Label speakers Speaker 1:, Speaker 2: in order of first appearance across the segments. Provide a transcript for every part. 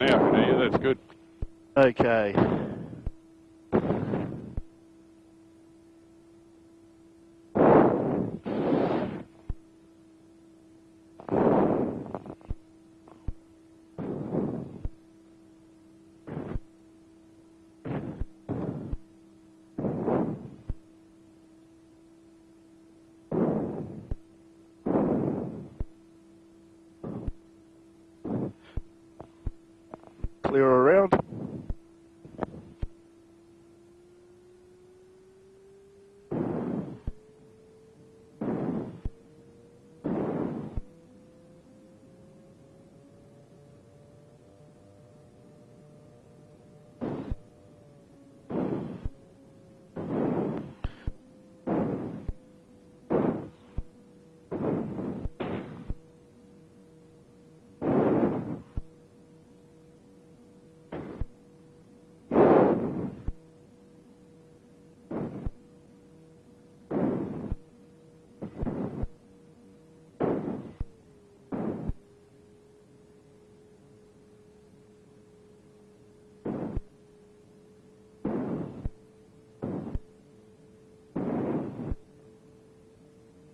Speaker 1: Now I can hear you, that's good.
Speaker 2: Okay. Clear around.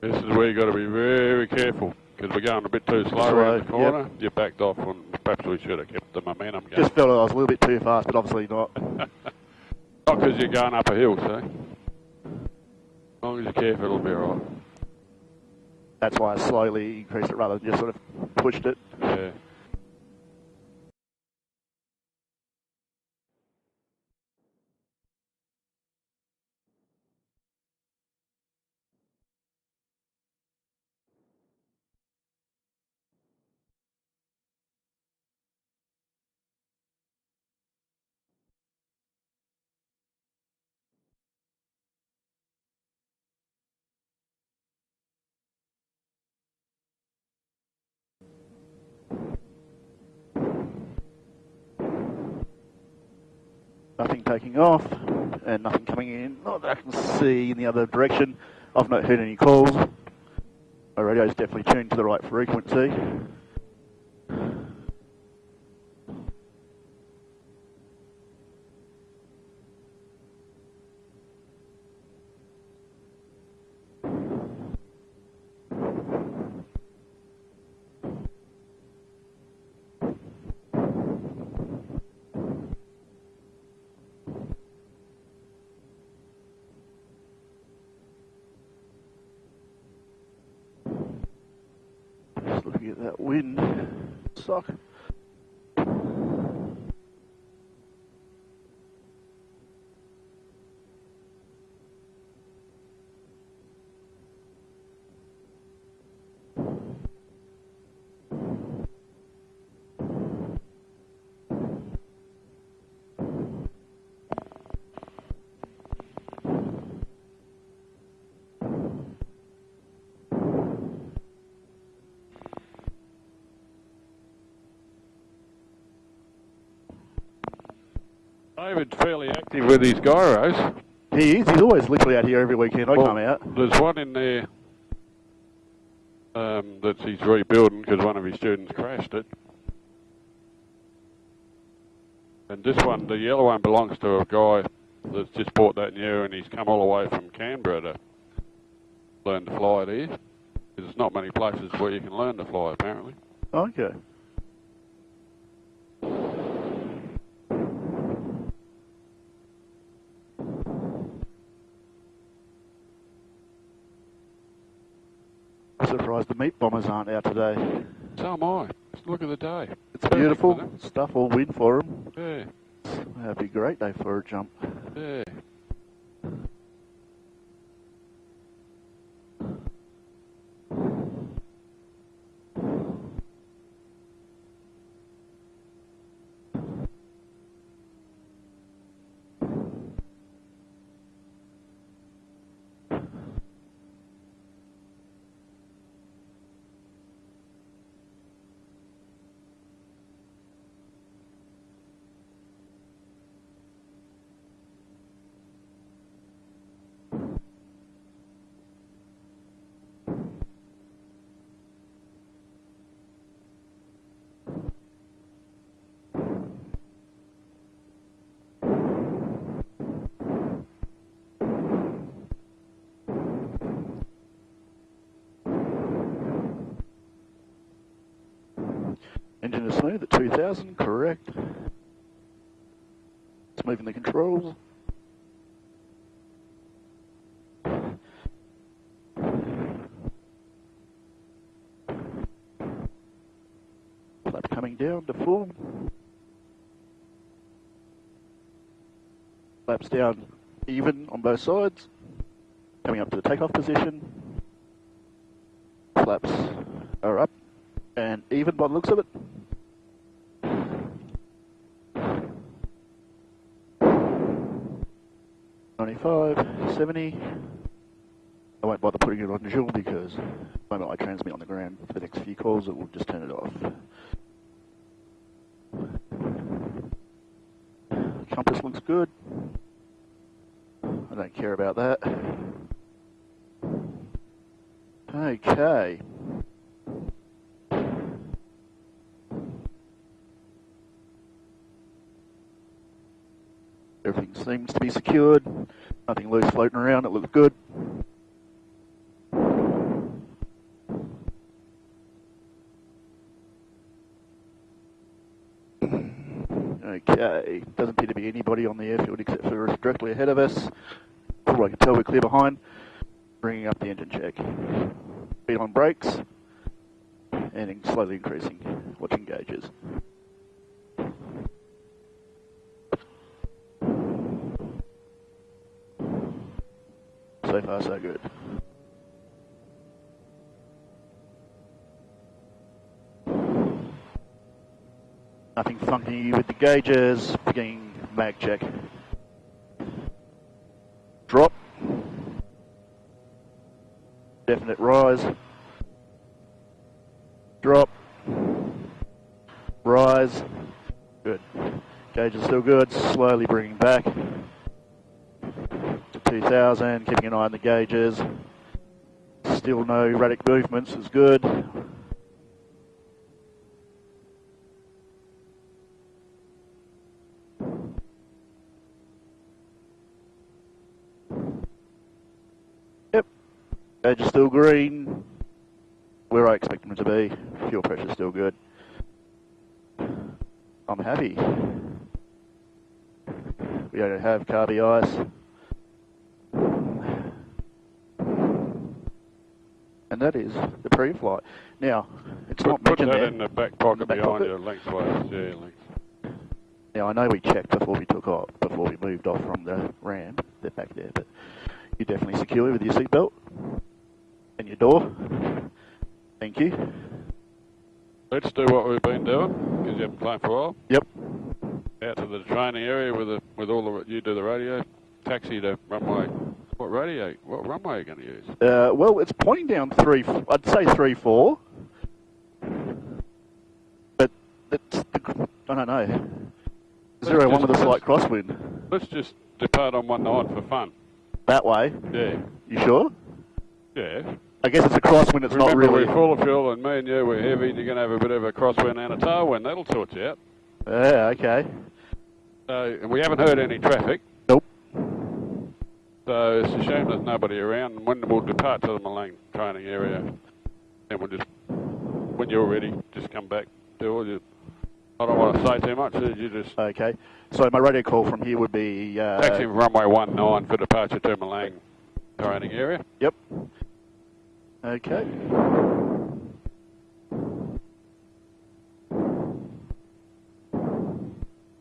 Speaker 1: This is where you've got to be very careful, because we're going a bit too slow around the corner. Yep. You backed off, and perhaps we should have kept the momentum going.
Speaker 2: Just felt I was a little bit too fast, but obviously not.
Speaker 1: Not because you're going up a hill, so. As long as you're careful, it'll be all right.
Speaker 2: That's why I slowly increased it rather than just sort of pushed it.
Speaker 1: Yeah.
Speaker 2: Nothing taking off, and nothing coming in. Not that I can see in the other direction. I've not heard any calls. My radio's definitely tuned to the right frequency. Looking at that wind sock.
Speaker 1: David's fairly active with his gyros.
Speaker 2: He is. He's always literally out here every weekend I come out.
Speaker 1: There's one in there that he's rebuilding because one of his students crashed it. And this one, the yellow one, belongs to a guy that's just bought that new, and he's come all the way from Canberra to learn to fly it here. There's not many places where you can learn to fly, apparently.
Speaker 2: Okay. I'm surprised the meat bombers aren't out today.
Speaker 1: So am I. Just look at the day.
Speaker 2: It's beautiful stuff, all win for them.
Speaker 1: Yeah.
Speaker 2: That'd be a great day for a jump.
Speaker 1: Yeah.
Speaker 2: Engine is smooth at 2000, correct. Smoothing the controls. Flap coming down to full. Flaps down even on both sides. Coming up to the takeoff position. Flaps are up and even by the looks of it. $95, $70. I won't bother putting it on dual because the moment I transmit on the ground for the next few calls, it will just turn it off. Compass looks good. I don't care about that. Okay. Everything seems to be secured. Nothing loose floating around. It looks good. Okay. Doesn't appear to be anybody on the airfield except for directly ahead of us. From what I can tell, we're clear behind. Bringing up the engine check. Speed on brakes. And slowly increasing. Watching gauges. So far, so good. Nothing funky with the gauges. Beginning mag check. Drop. Definite rise. Drop. Rise. Good. Gauge is still good. Slowly bringing back to 2000. Keeping an eye on the gauges. Still no erratic movements. Is good. Gauge is still green, where I expect them to be. Fuel pressure is still good. I'm happy. We don't have carby ice. And that is the pre-flight. Now, it's not mentioned there.
Speaker 1: Put that in the back pocket behind you, lengthways. Yeah, length.
Speaker 2: Now, I know we checked before we took off, before we moved off from the ramp. They're back there, but you're definitely secure with your seatbelt. And your door. Thank you.
Speaker 1: Let's do what we've been doing, because you haven't flown for a while.
Speaker 2: Yep.
Speaker 1: Out to the training area with all the, you do the radio. Taxi to runway. What runway are you going to use?
Speaker 2: Well, it's pointing down I'd say 3-4. But it's, I don't know. 0-1 with a slight crosswind.
Speaker 1: Let's just depart on 19 for fun.
Speaker 2: That way?
Speaker 1: Yeah.
Speaker 2: You sure?
Speaker 1: Yeah.
Speaker 2: I guess it's a crosswind, it's
Speaker 1: Remember,
Speaker 2: not really...
Speaker 1: we're full of fuel and me and you, we're heavy, you're going to have a bit of a crosswind and a tailwind, that'll sort you out.
Speaker 2: Yeah, okay.
Speaker 1: So, and we haven't heard any traffic.
Speaker 2: Nope.
Speaker 1: So it's a shame there's nobody around. When we'll depart to the Malang training area, and we'll just, when you're ready, just come back. I don't want to say too much, you just...
Speaker 2: Okay. So my radio call from here would be...
Speaker 1: taxi from runway 19 for departure to Malang training area.
Speaker 2: Yep. Okay.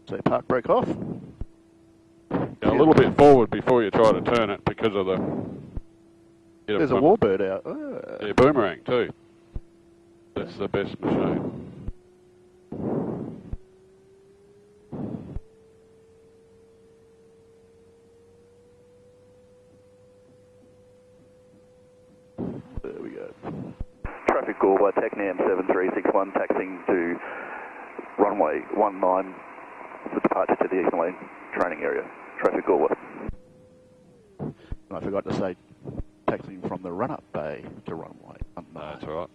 Speaker 2: So park brake off.
Speaker 1: Yeah, a little bit forward before you try to turn it because of the...
Speaker 2: There's a warbird out. Oh.
Speaker 1: Yeah, boomerang too. That's the best machine.
Speaker 2: There we go. Traffic Goolwa, TECNAM 7361, taxiing to runway 19 for departure to the Eastern Lane training area. Traffic Goolwa. And I forgot to say, taxiing from the run-up bay to runway 19.
Speaker 1: No, that's all right.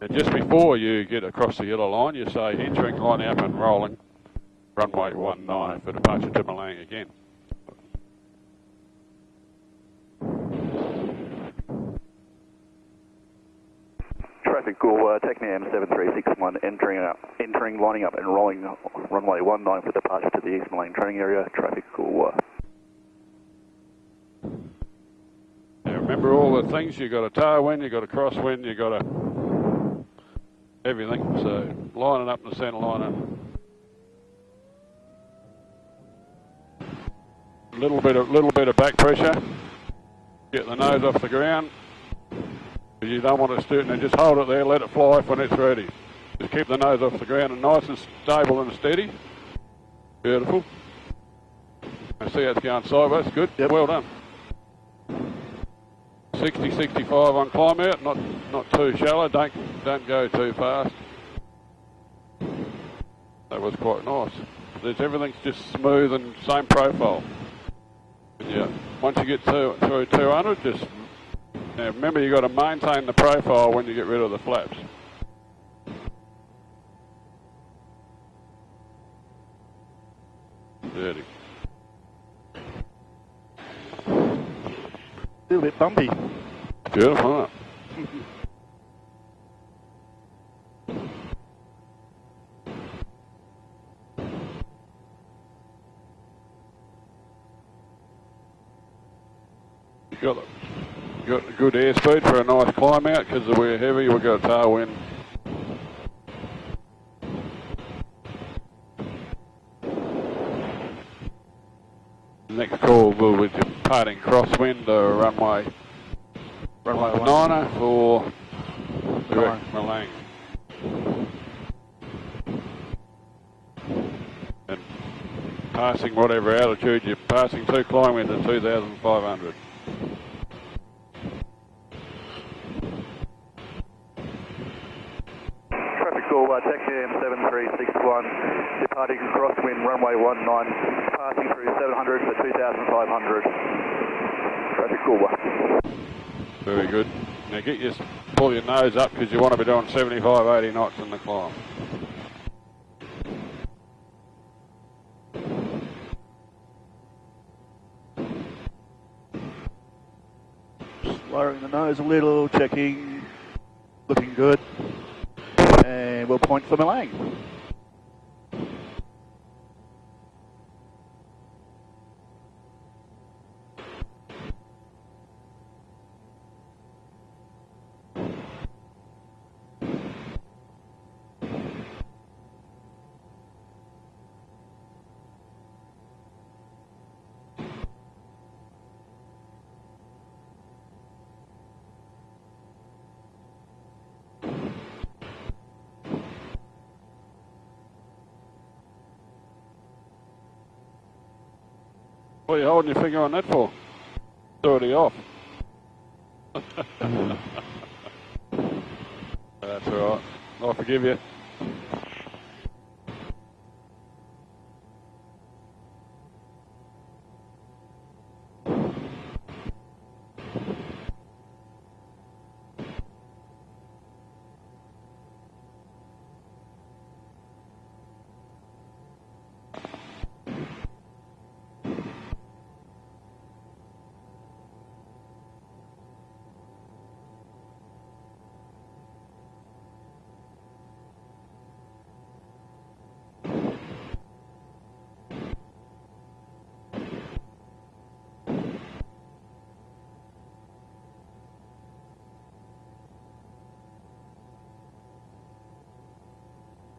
Speaker 1: And just before you get across the yellow line, you say entering, lining up and rolling, runway 19 for departure to Malang again.
Speaker 2: Traffic Goolwa, TECNAM 7361, entering, lining up and rolling runway 19 for departure to the Eastern Lane training area. Traffic Goolwa.
Speaker 1: Yeah, remember all the things, you got a tailwind, you got a crosswind, you got a everything. So line it up in the centre line. Little bit of back pressure. Get the nose off the ground. You don't want to steer it, and just hold it there, let it fly off when it's ready. Just keep the nose off the ground and nice and stable and steady. Beautiful. I see it's going sideways, good. Yep. Well done. 60, 65 on climb out, not too shallow, don't go too fast. That was quite nice. Everything's just smooth and same profile. And yeah, once you get through 200, just now remember you got to maintain the profile when you get rid of the flaps. Dirty.
Speaker 3: A little bit bumpy.
Speaker 1: Beautiful, isn't it? Got a good airspeed for a nice climb out because we're heavy, we've got a tailwind. Next call will be departing crosswind runway 9 for direct Malang. And passing whatever altitude you're passing to, climb into 2,500.
Speaker 2: Goolwa, TECNAM 7361, departing crosswind runway 19, passing through 700 for 2,500. Traffic Goolwa.
Speaker 1: Very good. Now pull your nose up because you want to be doing 75, 80 knots in the climb.
Speaker 3: Lowering the nose a little, checking, looking good. And we'll point for Malang.
Speaker 1: What are you holding your finger on that for? It's already off. That's all right. I forgive you.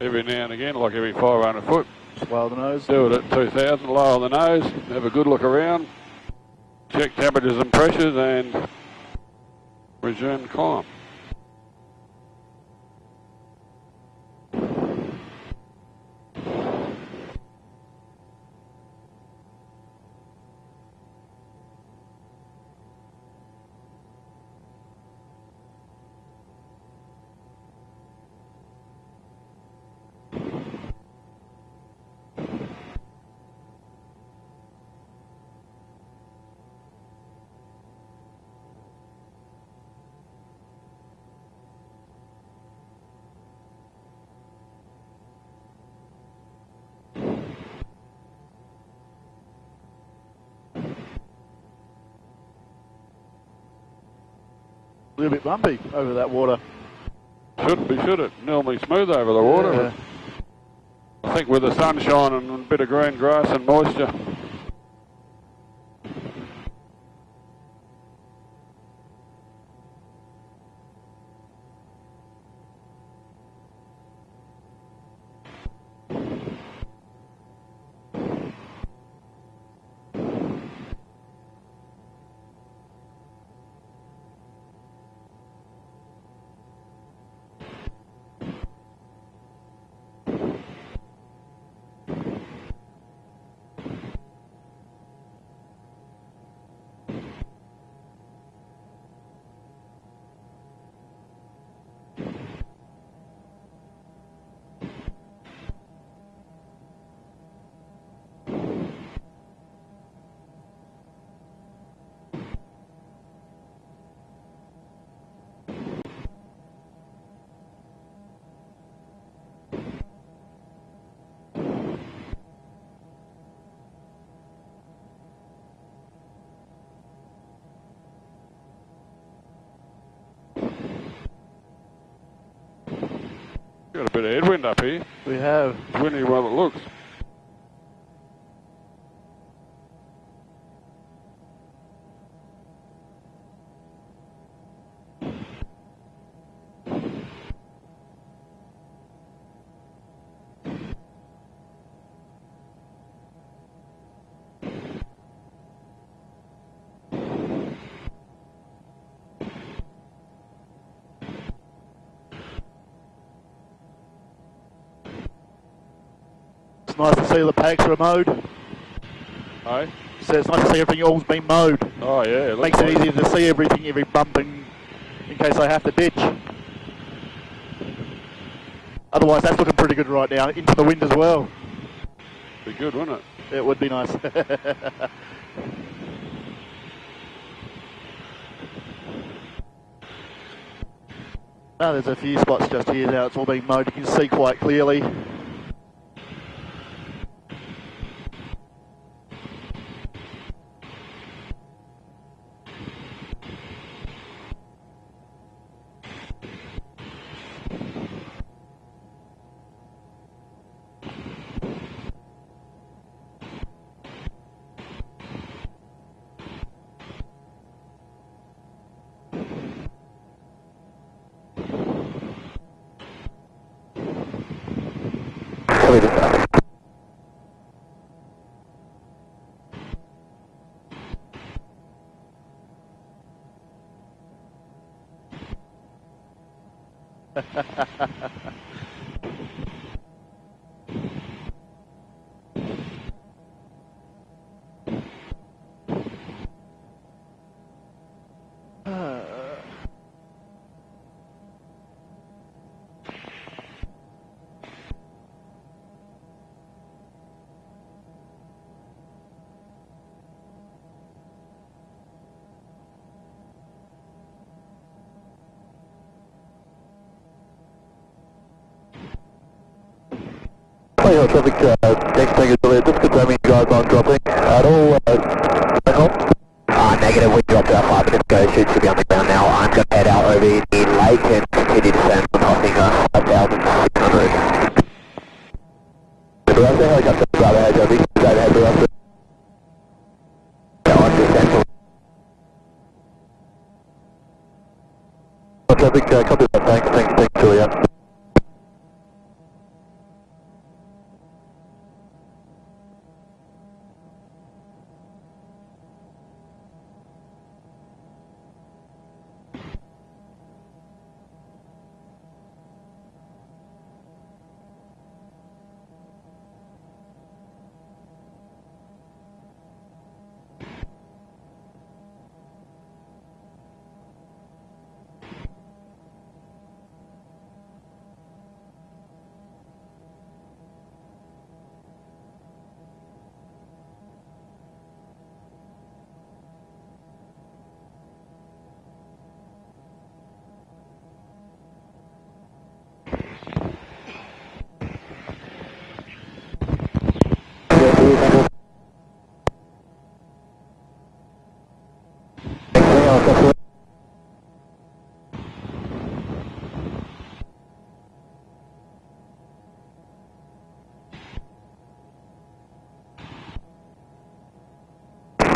Speaker 1: Every now and again, like every 500 foot.
Speaker 3: Swell the nose.
Speaker 1: Do it at 2,000, lower the nose, have a good look around, check temperatures and pressures, and resume climb.
Speaker 3: A little bit bumpy over that water.
Speaker 1: Shouldn't be, should it? Normally smooth over the water.
Speaker 3: Yeah.
Speaker 1: I think with the sunshine and a bit of green grass and moisture. Got a bit of headwind up here.
Speaker 3: We have.
Speaker 1: It's windy while it looks.
Speaker 3: It's nice to see the pads are mowed.
Speaker 1: Hey?
Speaker 3: So it's nice to see everything all's been mowed.
Speaker 1: Oh yeah.
Speaker 3: Makes it easier to see everything, every bump in case I have to ditch. Otherwise that's looking pretty good right now, into the wind as well.
Speaker 1: Be good, wouldn't it?
Speaker 3: It would be nice. Now there's a few spots just here now, it's all been mowed, you can see quite clearly.
Speaker 4: Hey, traffic, next thing is just confirming you guys aren't dropping at all, negative, we dropped about 5 minutes ago, should be on the ground now. I'm going to head out over the lake and continue to send on crossing 5,600. The rest of the helicopter is overhead, Joby, is overhead, the rest of on to central. Traffic, copy that, thanks, Julia.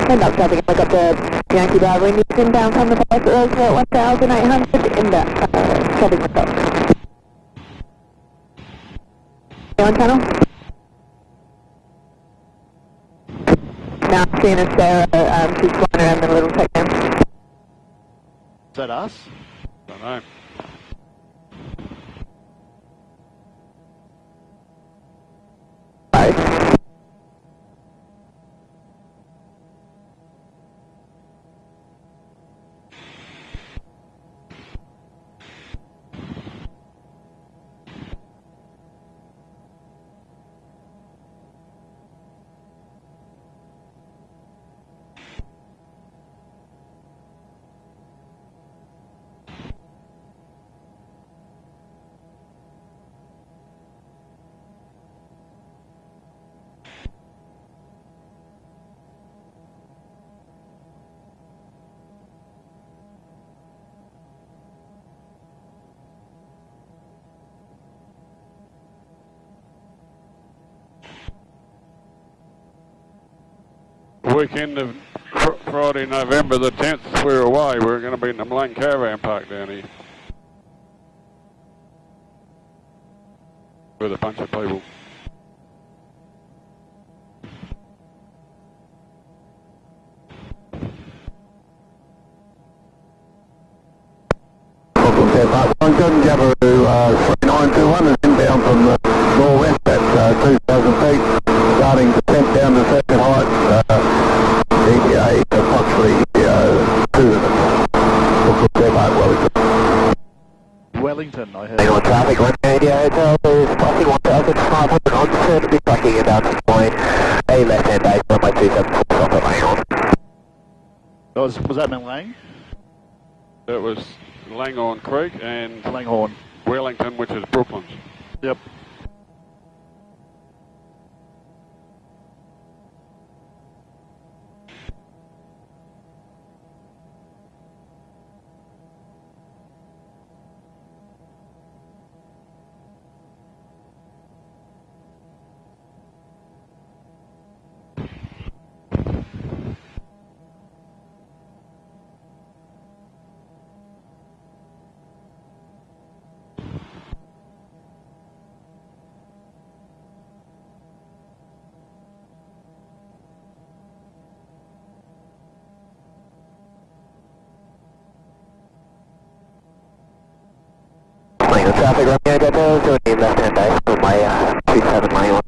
Speaker 4: End up traffic, look up the Yankee Bar when you come down from the bus at those 1,800 in that traffic stop. You on channel? Now I'm seeing a Sarah, she's flying around the little TECNAM.
Speaker 3: Is that us?
Speaker 1: Don't know. Weekend of Friday, November the 10th, we're away. We're going to be in the Malone Caravan Park down here with a bunch of people.
Speaker 5: Wellington, Jabaroo 3921 is inbound from the northwest at 2,000 feet, starting descent down to second height, ETA approximately 2 minutes.
Speaker 3: Wellington, I heard.
Speaker 4: On traffic, One Radio Hotel is crossing 1,500 on turn, be tracking about to point a left-hand base on my 274 stop at Langhorne.
Speaker 3: Was that Lang?
Speaker 1: It was Langhorne Creek and
Speaker 3: Langhorne.
Speaker 1: Wellington, which is Brooklands.
Speaker 3: Yep.
Speaker 4: Traffic, Romeo Delta, doing the left-hand base on my 27 Langhorne.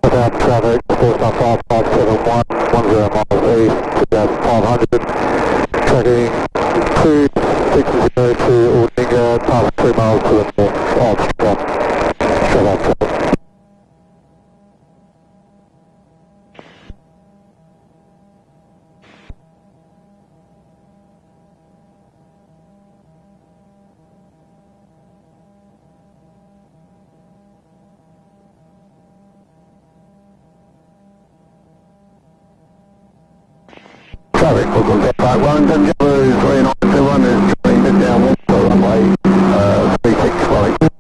Speaker 5: Traffic, 45571, 10 miles east, 2,500, tracking 260 to Aldinga, past 3 miles to the north of Strap. Traffic, Brooklyn, Wellington, Jabaroo 3921 is joining mid downwind for runway 36 Wellington.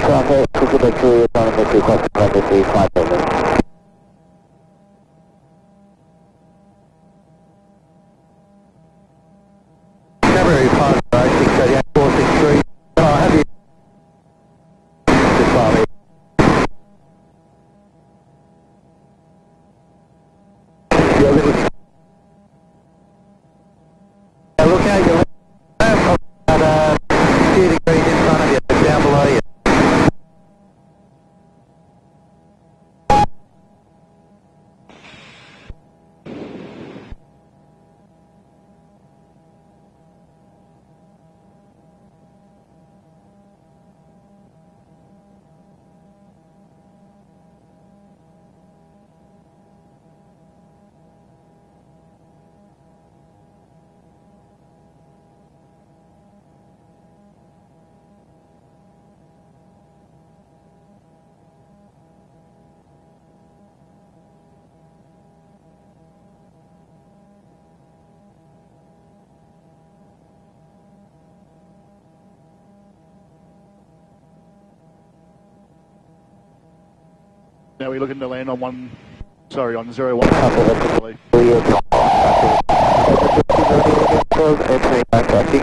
Speaker 5: Traffic, Quebec 3, autonomous request emergency 5 over.
Speaker 3: Now we're looking to land on on 01. Probably.
Speaker 4: Entering back taxi.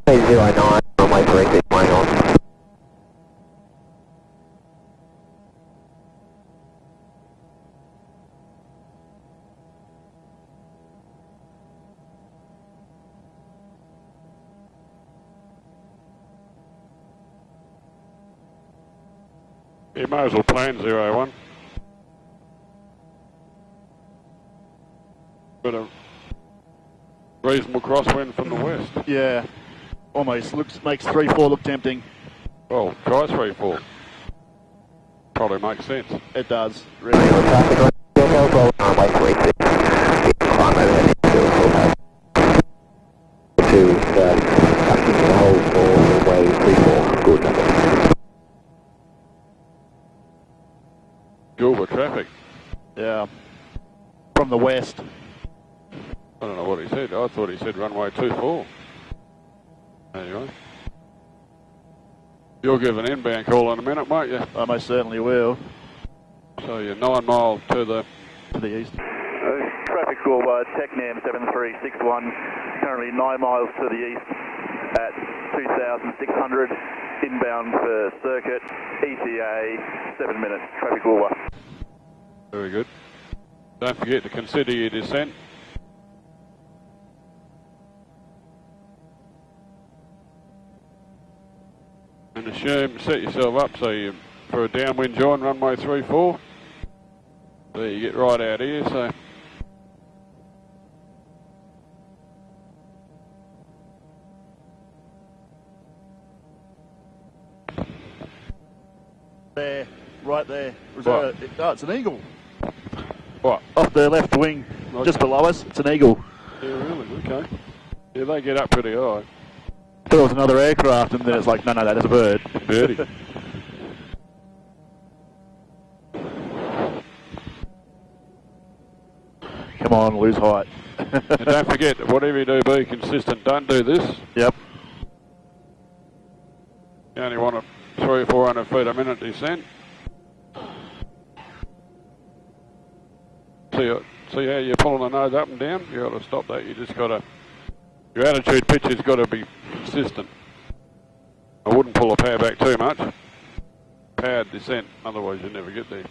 Speaker 4: 09, runway 36, flying on.
Speaker 1: You might as well plan 01. Bit of reasonable crosswind from the west.
Speaker 3: Yeah, almost makes 3-4 look tempting.
Speaker 1: Well, try 3-4. Probably makes sense.
Speaker 3: It does. Really.
Speaker 4: Traffic on runway 36. Climb overhead into to taxi to hold for runway 34. Good.
Speaker 1: Goolwa traffic.
Speaker 3: Yeah. From the west.
Speaker 1: I don't know what he said. I thought he said runway 24. Anyway. You'll give an inbound call in a minute, won't you?
Speaker 3: I most certainly will.
Speaker 1: So you're 9 miles to the
Speaker 3: east.
Speaker 2: Traffic Goolwa, TECNAM 7361, currently 9 miles to the east at 2,600, inbound for circuit, ETA 7 minutes, traffic Goolwa.
Speaker 1: Very good. Don't forget to consider your descent. And set yourself up so you for a downwind join runway 34. So you get right out here, so
Speaker 3: there, right there.
Speaker 1: What?
Speaker 3: Oh, it's an eagle.
Speaker 1: what?
Speaker 3: Off the left wing,
Speaker 1: Okay.
Speaker 3: just below us, it's an eagle.
Speaker 1: Yeah, really? Okay. Yeah, they get up pretty high.
Speaker 3: Thought it was another aircraft, and then it's like, no, that is a bird.
Speaker 1: Birdie.
Speaker 3: Come on, lose height.
Speaker 1: And don't forget, whatever you do, be consistent. Don't do this.
Speaker 3: Yep.
Speaker 1: You only want a 300 or 400 feet a minute descent. See how you're pulling the nose up and down? You got to stop that. You just got to. Your attitude pitch has got to be consistent. I wouldn't pull the power back too much. Powered descent, otherwise you never get there.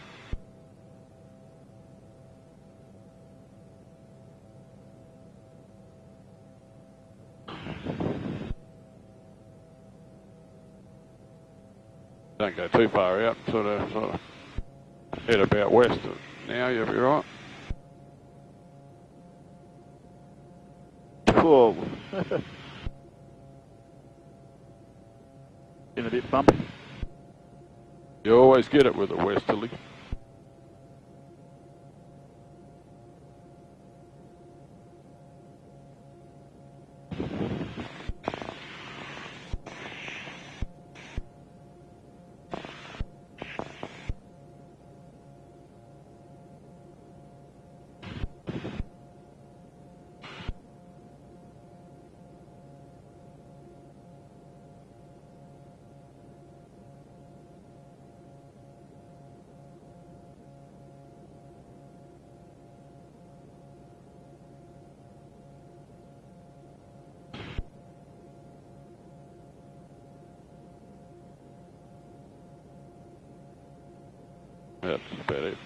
Speaker 1: Don't go too far out, sort of head about west. Now you'll be right.
Speaker 3: Whoa. Been a bit bumpy.
Speaker 1: You always get it with a westerly. That's about it.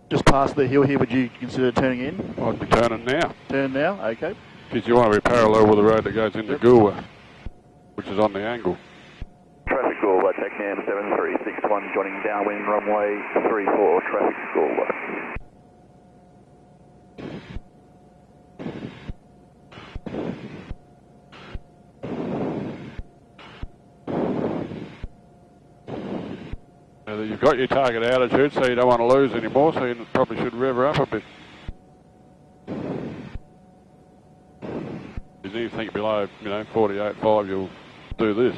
Speaker 3: Just past the hill here, would you consider turning in?
Speaker 1: I'd be turning now.
Speaker 3: Turn now, okay.
Speaker 1: Because you want to be parallel with the road that goes into Goolwa, which is on the angle.
Speaker 2: Traffic Goolwa, TECNAM 7361, joining downwind runway 34, traffic Goolwa.
Speaker 1: Now you've got your target altitude, so you don't want to lose anymore, so you probably should rev her up a bit. If you think below, 48.5, you'll do this.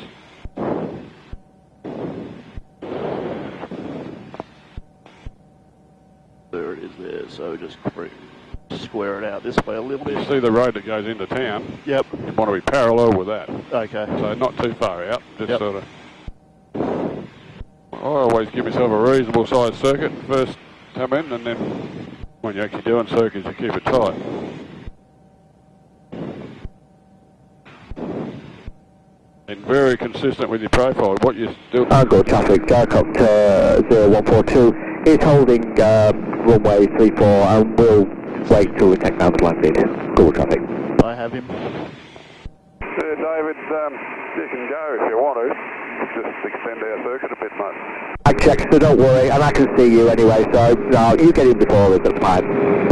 Speaker 3: There it is there, so just square it out this way a little bit.
Speaker 1: You see the road that goes into town?
Speaker 3: Yep.
Speaker 1: You want to be parallel with that.
Speaker 3: Okay.
Speaker 1: So not too far out, just sort of. I always give myself a reasonable sized circuit first come in, and then when you're actually doing circuits you keep it tight. And very consistent with your profile. What you still
Speaker 4: Go traffic, Gyrocopter 0142 is holding runway 34 and we'll wait till the TECNAM's landed. Go traffic.
Speaker 3: I have him.
Speaker 1: David, you can go if you want to. Just extend our circuit a bit, mate.
Speaker 4: I checked, so don't worry, and I can see you anyway, so no, you get in before us, that's fine.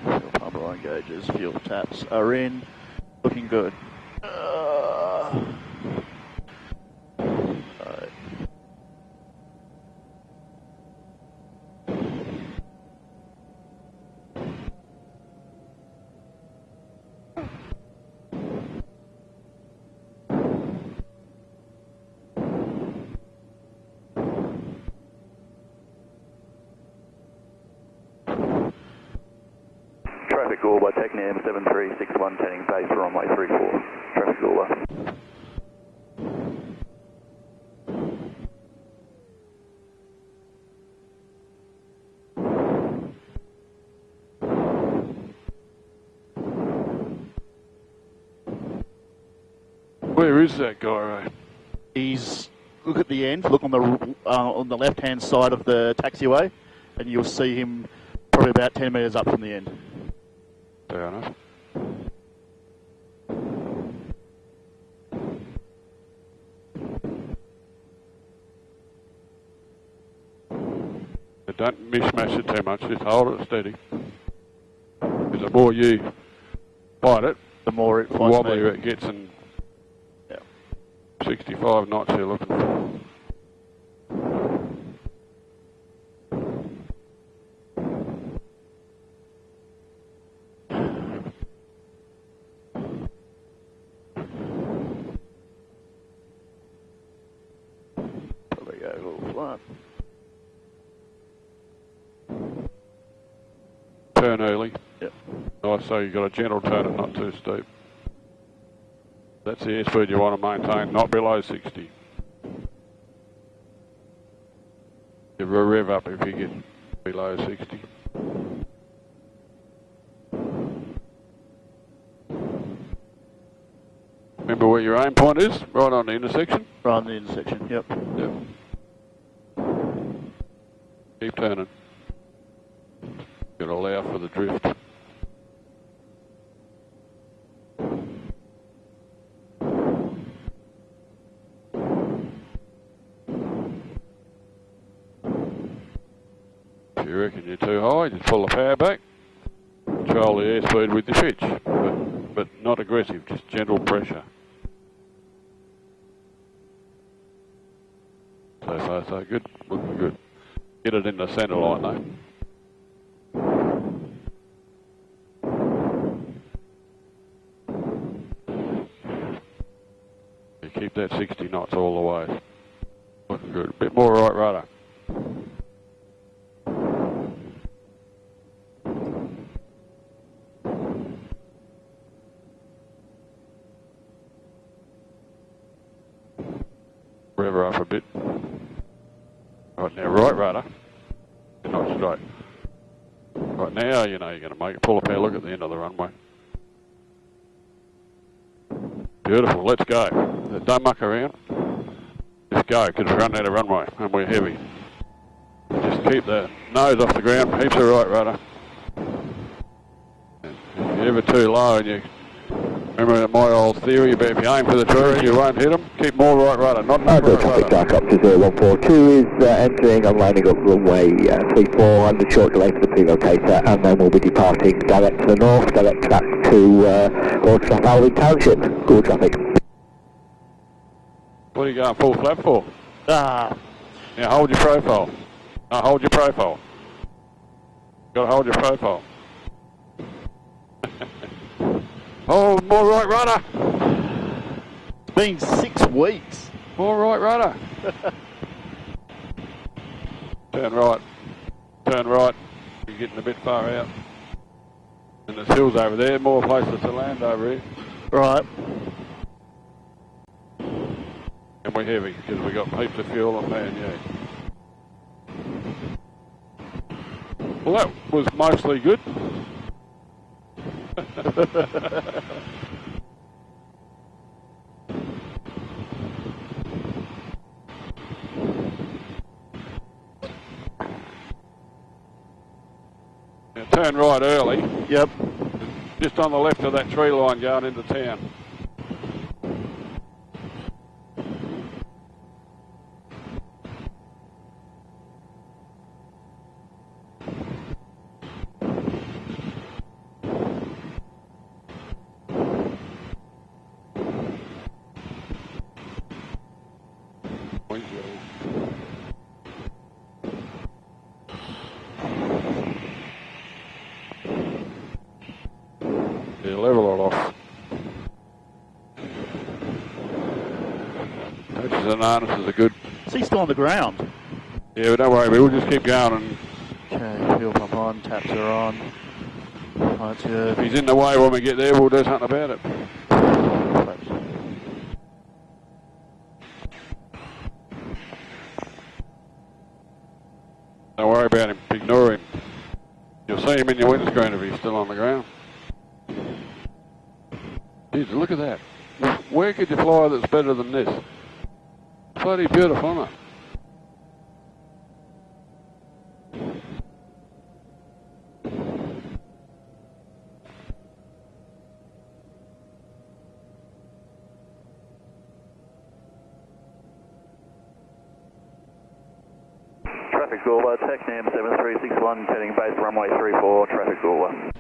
Speaker 3: Fuel pump line gauges, fuel taps are in. Looking good. Right.
Speaker 2: Traffic Goolwa, TECNAM 7361, turning base for runway 34, traffic Goolwa.
Speaker 1: Where is that guy, Ray?
Speaker 3: He's, look at the end, look on the left-hand side of the taxiway, and you'll see him probably about 10 metres up from the end.
Speaker 1: Fair enough. But don't mishmash it too much, just hold it steady. Because the more you bite it,
Speaker 3: The more it
Speaker 1: the
Speaker 3: finds
Speaker 1: wobblier it gets, and 65 knots you're looking for.
Speaker 3: There we go, a little flat.
Speaker 1: Turn early.
Speaker 3: Yep.
Speaker 1: Nice, so you've got a gentle turn and not too steep. That's the airspeed you want to maintain, not below 60. You rev up if you get below 60. Remember where your aim point is? Right on the intersection?
Speaker 3: Right on the intersection, yep.
Speaker 1: Yep. Keep turning. Got to allow for the drift. If you reckon you're too high, just pull the power back. Control the airspeed with your pitch, but not aggressive, just gentle pressure. So far so good, looking good. Get it in the centre line though. You keep that 60 knots all the way. Looking good. A bit more right rudder. Rev her up a bit. Right now, right rudder. Not straight. Right now, you know you're going to make it. Pull up our look at the end of the runway. Beautiful, let's go. Don't muck around. Just go, because we're running out of runway and we're heavy. keep the nose off the ground, heaps of right rudder. If you're ever too low and you remember my old theory about if you aim for the trees you won't hit them, keep more right rudder, not enough right rudder.
Speaker 4: Traffic to 0142 is entering and lining up runway 34 under short delay for the pre-locator, and then we'll be departing direct to the north, direct track to Alvin Township. Good traffic.
Speaker 1: What are you going full flap for? Yeah, hold your profile. No, hold your profile. Got to hold your profile. Oh, more right rudder.
Speaker 3: It's been 6 weeks.
Speaker 1: More right rudder. Turn right. Turn right. You're getting a bit far out. And there's hills over there, more places to land over here.
Speaker 3: Right.
Speaker 1: And we're heavy because we got heaps of fuel on man, yeah. Well, that was mostly good. Now turn right early.
Speaker 3: Yep.
Speaker 1: Just on the left of that tree line going into town. Yeah, level it off. Touches and harnesses are good.
Speaker 3: Is he still on the ground?
Speaker 1: Yeah, but don't worry, we'll just keep going and
Speaker 3: Okay, fuel pump on, taps are on. Lights
Speaker 1: if
Speaker 3: good.
Speaker 1: he's in the way when we get there, we'll do something about it. Don't worry about him, ignore him. You'll see him in your windscreen if he's still on the ground. Jeez, look at that. Where could you fly that's better than this? Bloody beautiful, isn't it?
Speaker 2: Traffic Goolwa, TECNAM 7361, heading base runway 34, traffic Goolwa.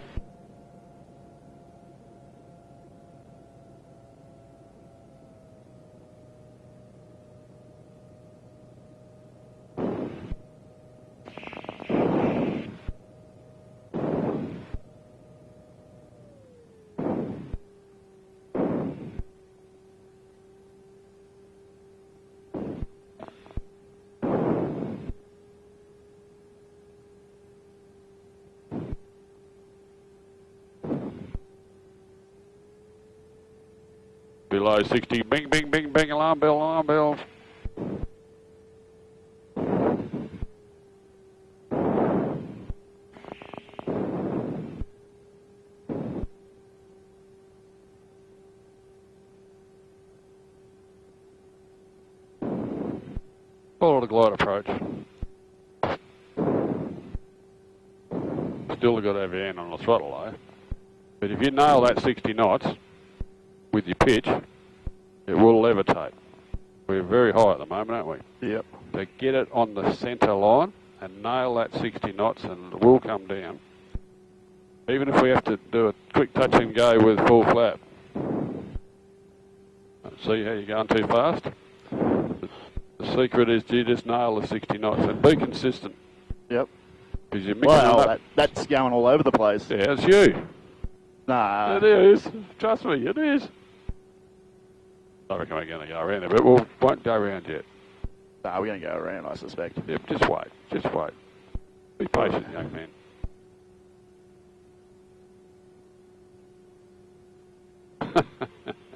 Speaker 1: Below 60, bing, bing, bing, bing, alarm bell, alarm bell. Follow the glide approach. Still got to have your hand on the throttle though. But if you nail that 60 knots, with your pitch, it will levitate. We're very high at the moment, aren't we?
Speaker 3: Yep.
Speaker 1: So get it on the centre line and nail that 60 knots and it will come down. Even if we have to do a quick touch and go with full flap. See how you're going too fast? The secret is you just nail the 60 knots and be consistent.
Speaker 3: Yep.
Speaker 1: Because you're mixing it up.
Speaker 3: That's going all over the place.
Speaker 1: Yeah, it's you.
Speaker 3: Nah.
Speaker 1: It is. Trust me, it is. I reckon we're going to go around it, but we won't go around yet.
Speaker 3: Nah, we're going to go around, I suspect.
Speaker 1: Yep, just wait. Just wait. Be patient, young man.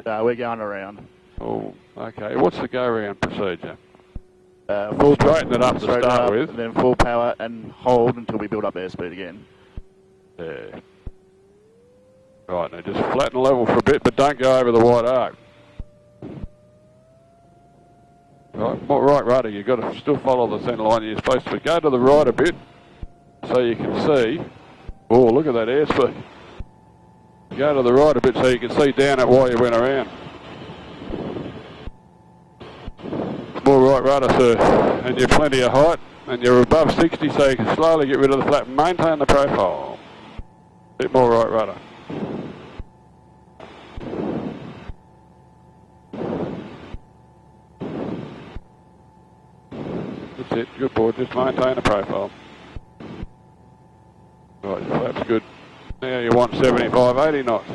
Speaker 3: Nah, we're going around.
Speaker 1: Oh, okay. What's the go-round procedure?
Speaker 3: Full
Speaker 1: Straighten it up to
Speaker 3: straighten
Speaker 1: start
Speaker 3: up,
Speaker 1: with.
Speaker 3: and then full power and hold until we build up airspeed again.
Speaker 1: Yeah. Right, now just flatten level for a bit, but don't go over the wide arc. Right, Right rudder, you've got to still follow the centre line. You're supposed to go to the right a bit so you can see. Oh, look at that airspeed. Go to the right a bit so you can see down at why you went around. More right rudder, sir. And you're plenty of height, and you're above 60, so you can slowly get rid of the flap and maintain the profile. Bit more right rudder. That's it, good boy, just maintain the profile. Right, your flap's good. Now you want 75, 80 knots.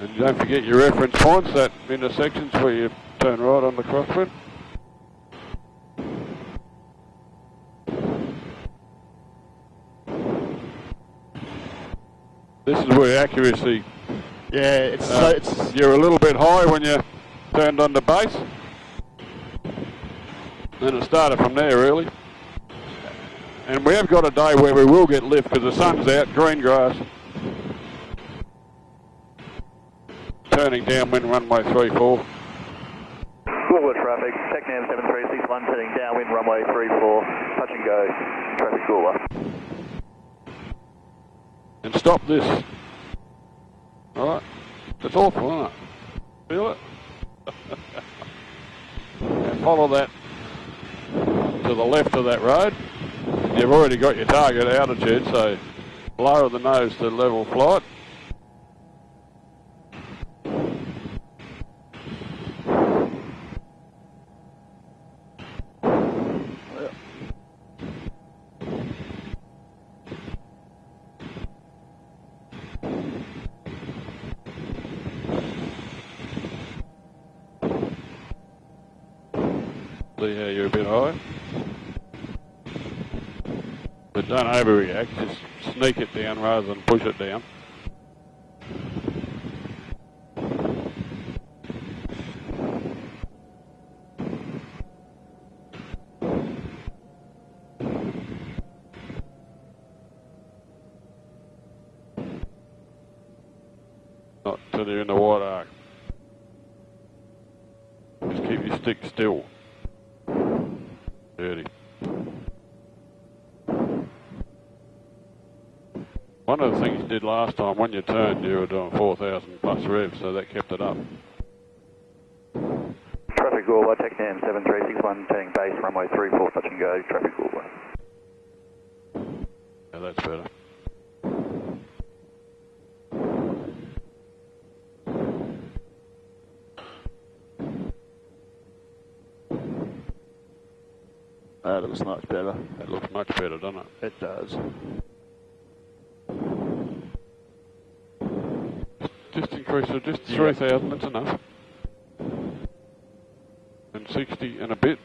Speaker 1: And don't forget your reference points, that intersections where you turn right on the crosswind. This is where accuracy...
Speaker 3: Yeah,
Speaker 1: you're a little bit high when you turned on the base. Then it started from there, really. And we have got a day where we will get lift because the sun's out, green grass. Turning downwind runway 34.
Speaker 2: Goolwa traffic, TECNAM 7361 turning downwind runway 34, touch and go, traffic Goolwa.
Speaker 1: And stop this. Alright, it's awful, isn't it? Feel it? And follow that to the left of that road. You've already got your target altitude, so lower the nose to level flight. See how you're a bit high. But don't overreact, just sneak it down rather than push it down. Not till you're in the wide arc. Just keep your stick still. Dirty. One of the things you did last time, when you turned, you were doing 4,000 plus revs, so that kept it up.
Speaker 2: Traffic Goolwa, TECNAM 7361 turning base, runway 34, touch and go, traffic Goolwa.
Speaker 1: Yeah, that's better.
Speaker 3: That looks much better.
Speaker 1: That looks much better, doesn't it?
Speaker 3: It does.
Speaker 1: Just increase it, just 3,000, that's enough. And 60 and a bit.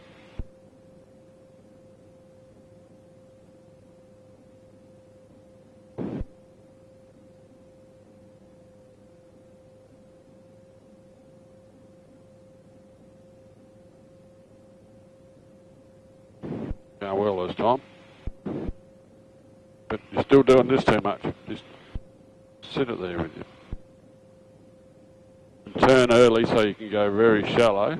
Speaker 1: Going well this time. But you're still doing this too much. Just sit it there with you. And turn early so you can go very shallow.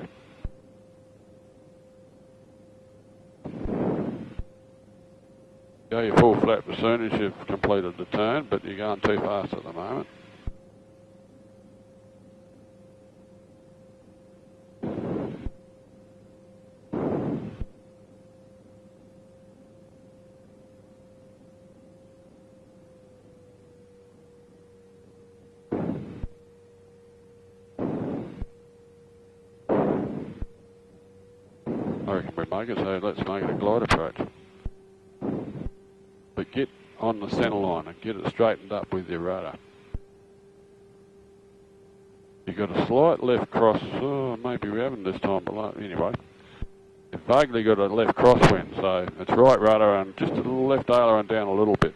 Speaker 1: Go your full flap as soon as you've completed the turn, but you're going too fast at the moment. I reckon we make it, so let's make it a glide approach. But get on the centre line and get it straightened up with your rudder. You've got a slight left cross, oh, maybe we haven't this time, but anyway. You've vaguely got a left crosswind, so it's right rudder and just a little left aileron down a little bit.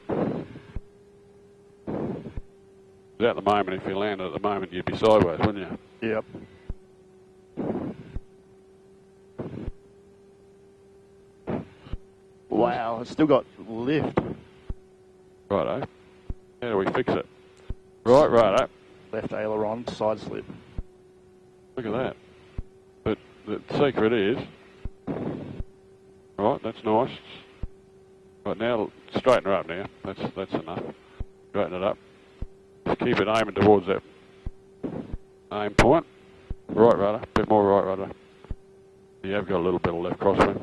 Speaker 1: At the moment, if you landed at the moment, you'd be sideways, wouldn't you?
Speaker 3: Yep. Wow, it's still got lift.
Speaker 1: Righto. How do we fix it? Right rudder,
Speaker 3: Left aileron, side slip.
Speaker 1: Look at that. But the secret is, right, that's nice. Right, now straighten her up now. That's enough. Straighten it up. Just keep it aiming towards that aim point. Right rudder, bit more right rudder. You have got a little bit of left crosswind.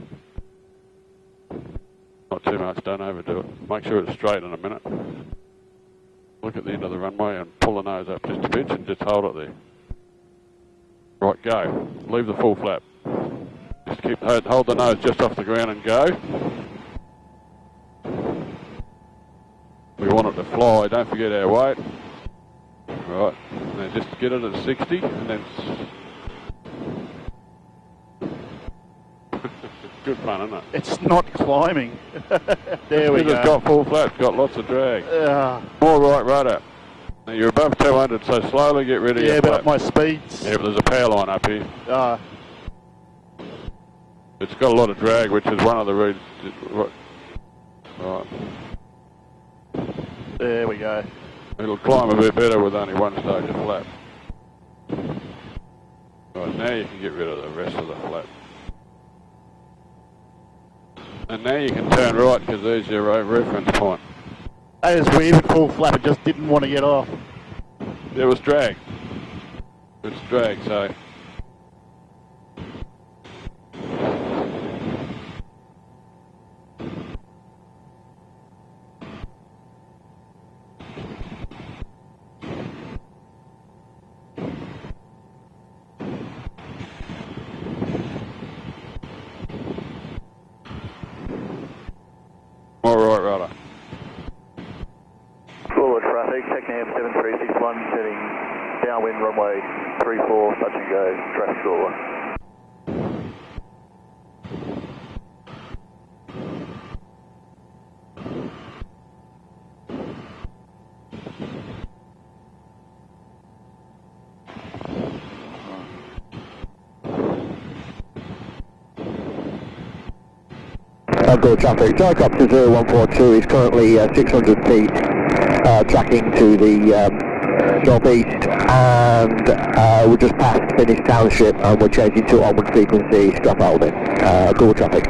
Speaker 1: Not too much, don't overdo it. Make sure it's straight in a minute. Look at the end of the runway and pull the nose up just a bit and just hold it there. Right, go. Leave the full flap. Just hold the nose just off the ground and go. We want it to fly, don't forget our weight. Right, now just get it at 60 and then... Good fun, isn't it?
Speaker 3: It's not climbing. There we go.
Speaker 1: It's got full flaps, got lots of drag. More right rudder. Now you're above 200, so slowly get rid of your flap.
Speaker 3: Yeah, but my speeds.
Speaker 1: Yeah, but there's a power line up here. It's got a lot of drag, which is one of the reasons. Right.
Speaker 3: There we go.
Speaker 1: It'll climb a bit better with only one stage of flap. Right, now you can get rid of the rest of the flap. And now you can turn right because there's your reference point.
Speaker 3: That is weird with full flap, it just didn't want to get off.
Speaker 1: There was drag. It's drag, so... More right rudder.
Speaker 2: Goolwa traffic, TECNAM 7361, heading downwind runway 34, touch and go, traffic Goolwa.
Speaker 4: Goolwa traffic, Gyrocopter 0142 is currently 600 feet tracking to the northeast, and we're just past Finnish Township and we're changing to onward frequency, strap holding. Goolwa traffic.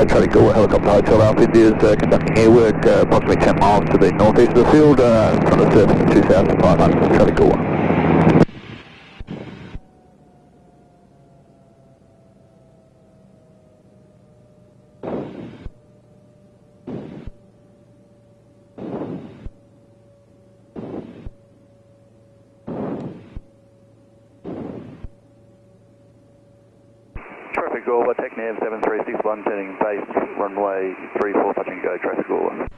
Speaker 4: Traffic Goolwa helicopter hotel Alpha is conducting airwork approximately 10 miles to the northeast of the field, on the surface of 2,500. Traffic Goolwa.
Speaker 2: Traffic Goolwa, TECNAM 7361, heading base runway 34, touch and go, traffic Goolwa.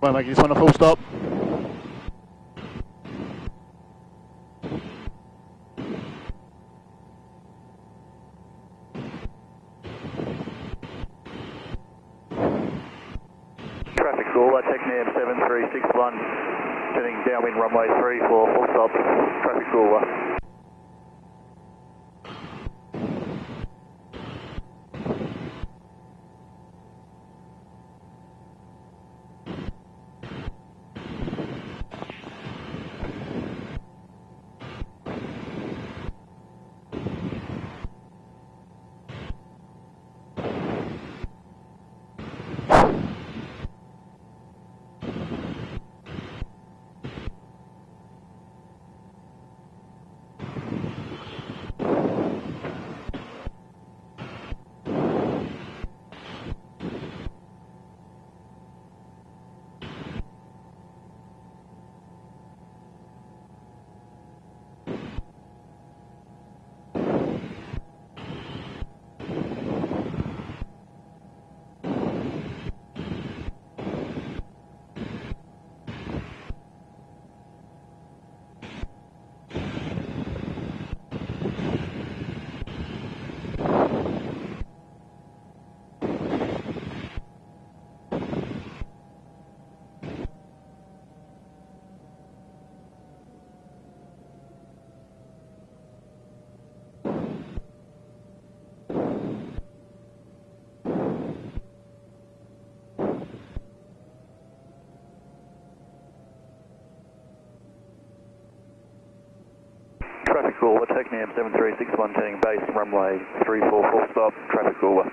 Speaker 3: Won't make this one a full stop.
Speaker 2: Traffic Goolwa, TECNAM 7361, turning downwind runway 34, full stop, traffic Goolwa. Traffic Goolwa, TECNAM 7361, turning base runway 34, full stop, traffic Goolwa.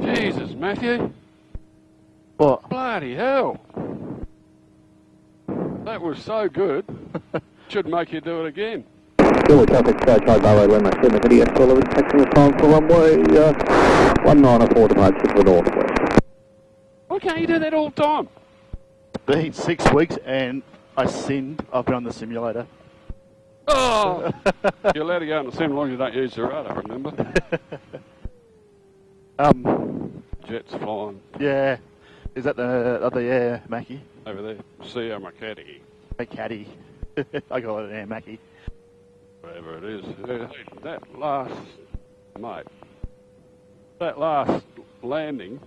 Speaker 1: Jesus, Matthew.
Speaker 3: What?
Speaker 1: Bloody hell. That was so good. Should make you do it again.
Speaker 5: Goolwa traffic, Charlie Barrow, Lima, 7 video, Goolwa, taxing the time for runway 194 departure to the northwest.
Speaker 1: Why can't you do that all the time?
Speaker 3: Been 6 weeks and I sinned. I've been on the simulator.
Speaker 1: Oh! You're allowed to go on the sim as long as you don't use the radar, remember? Jets flying.
Speaker 3: Yeah. Is that the other Air Mackie?
Speaker 1: Over there. See my caddy.
Speaker 3: Hey, caddy. I got an Air Mackie.
Speaker 1: Whatever it is. That last, mate, that last landing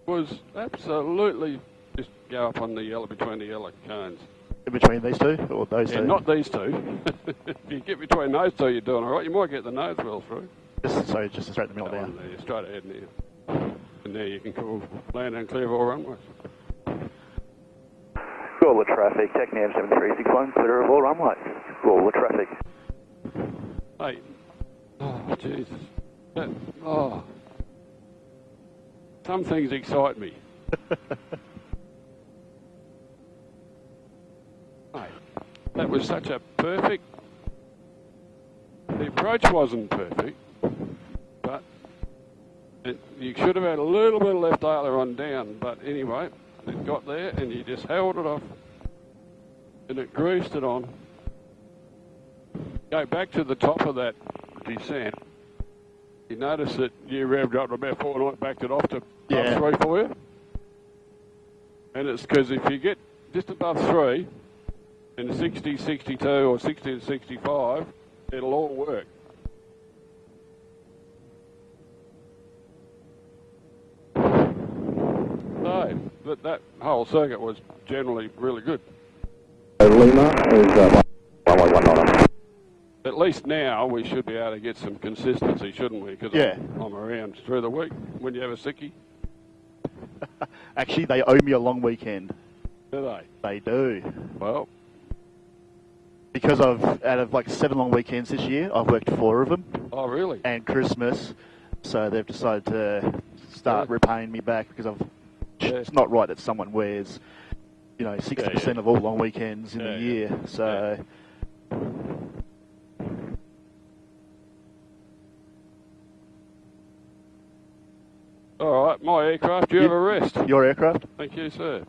Speaker 1: was absolutely just go up on the yellow, between the yellow cones.
Speaker 3: In between these two, or those two?
Speaker 1: Not these two. If you get between those two, you're doing all right. You might get the nose wheel through.
Speaker 3: Just straight in the middle down.
Speaker 1: There, straight ahead there. And there you can call land and clear of all runways.
Speaker 2: Goolwa traffic, TECNAM 7361, clear of all runways. Goolwa traffic.
Speaker 1: Hey, oh Jesus, some things excite me. Mate, that was such a perfect. The approach wasn't perfect, but you should have had a little bit of left aileron down. But anyway, it got there, and you just held it off, and it greased it on. Go back to the top of that descent. You notice that you revved up to about 4 knots, backed it off to above 3 for you. And it's because if you get just above 3, in 60, 62 or 60 to 65, it'll all work. So, that whole circuit was generally really good.
Speaker 5: Lima is 1119.
Speaker 1: At least now we should be able to get some consistency, shouldn't we? Because I'm around through the week when you have a sickie.
Speaker 3: Actually, they owe me a long weekend.
Speaker 1: Do they?
Speaker 3: They do.
Speaker 1: Well,
Speaker 3: because out of like 7 long weekends this year, I've worked 4 of them.
Speaker 1: Oh, really?
Speaker 3: And Christmas, so they've decided to start repaying me back because it's not right that someone wears, 60% of all long weekends in the year. So.
Speaker 1: All right, my aircraft, you have a rest.
Speaker 3: Your aircraft?
Speaker 1: Thank you, sir.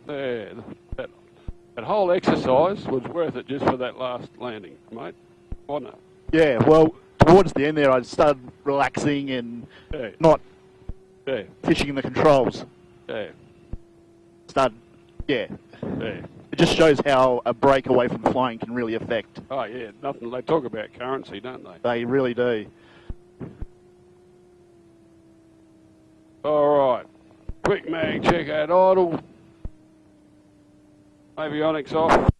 Speaker 1: There, that whole exercise was worth it just for that last landing, mate, wasn't it?
Speaker 3: Yeah, well, towards the end there, I started relaxing and not fishing in the controls.
Speaker 1: Yeah.
Speaker 3: Yeah. It just shows how a break away from flying can really affect.
Speaker 1: Oh, yeah, nothing. They talk about currency, don't they?
Speaker 3: They really do.
Speaker 1: All right. Quick mag check out idle. Avionics off.